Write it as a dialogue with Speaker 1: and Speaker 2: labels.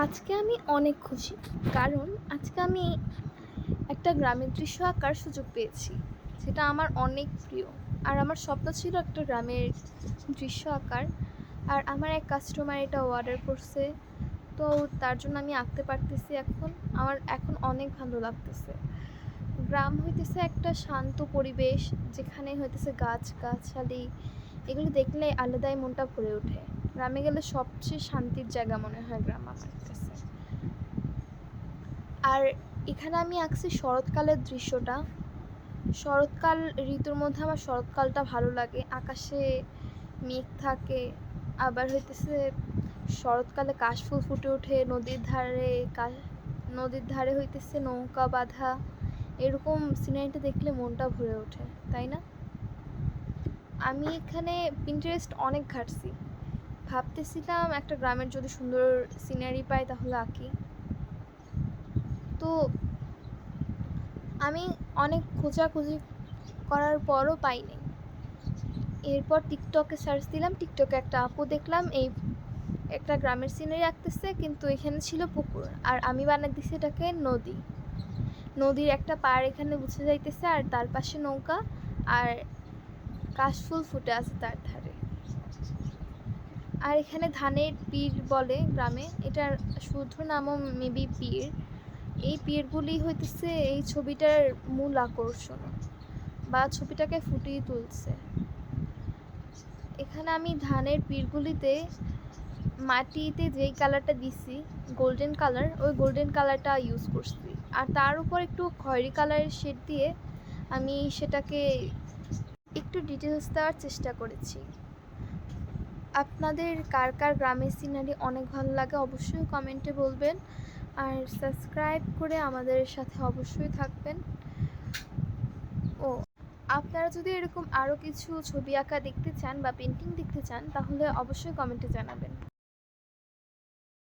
Speaker 1: আজকে আমি অনেক খুশি। কারণ আজকে আমি একটা গ্রামের দৃশ্য আঁকার সুযোগ পেয়েছি। যেটা আমার অনেক প্রিয়। আর আমার স্বপ্ন ছিল একটা গ্রামের দৃশ্য আঁকার। আর আমার এক কাস্টমার এটা অর্ডার করছে। তো তার জন্য আমি আঁকতে পারতেছি এখন। আমার এখন অনেক ভালো লাগতেছে। গ্রাম হইতেছে একটা শান্ত পরিবেশ, যেখানে হইতেছে গাছগাছালি। এগুলো দেখলে আলাদাই মনটা ভরে ওঠে। গ্রামে গেলে সবচেয়ে শান্তির জায়গা মনে হয় গ্রাম আমার কাছে। আর এখানে আমি আঁকছি শরৎকালের দৃশ্যটা। শরৎকাল ঋতুর মধ্যে আমার শরৎকালটা ভালো লাগে। আকাশে মেঘ থাকে, আবার হইতেছে শরৎকালে কাশফুল ফুটে ওঠে নদীর ধারে হইতেছে নৌকা বাঁধা। এরকম সিনারিটা দেখলে মনটা ভরে ওঠে, তাই না? আমি এখানে পিন্টারেস্ট অনেক ঘাঁটছি। ভাবতেছিলাম একটা গ্রামের যদি সুন্দর সিনারি পাই তাহলে আঁকি। তো আমি অনেক খোঁজাখুঁজি করার পরও পাইনি। এরপর টিকটকে সার্চ দিলাম। টিকটকে একটা আপু দেখলাম একটা গ্রামের সিনারি আঁকতেছে, কিন্তু এখানে ছিল পুকুর। আর আমি বানিয়ে দিছি এটাকে নদী। নদীর একটা পাড় এখানে বুঝে যাইতেছে, আর তার পাশে নৌকা, আর কাশফুল ফুটে আছে তার ধারে। আর এখানে ধানের পীর বলে গ্রামে, এটার শুদ্ধ নামও মেবি পীর। এই পীরগুলি হইতেছে এই ছবিটার মূল আকর্ষণ, বা ছবিটাকে ফুটিয়ে তুলছে। এখানে আমি ধানের পীরগুলিতে মাটিতে যেই কালারটা দিছি, গোল্ডেন কালার, ওই গোল্ডেন কালারটা ইউজ করছি। আর তার উপর একটু খয়েরি কালারের শেড দিয়ে আমি সেটাকে একটু ডিটেলস দেওয়ার চেষ্টা করেছি। আপনাদের কার কার গ্রামের সিনারি অনেক ভালো লাগে অবশ্যই কমেন্টে বলবেন। আর সাবস্ক্রাইব করে আমাদের সাথে অবশ্যই থাকবেন। ও আপনারা যদি এরকম আরও কিছু ছবি আঁকা দেখতে চান বা পেন্টিং দেখতে চান, তাহলে অবশ্যই কমেন্টে জানাবেন।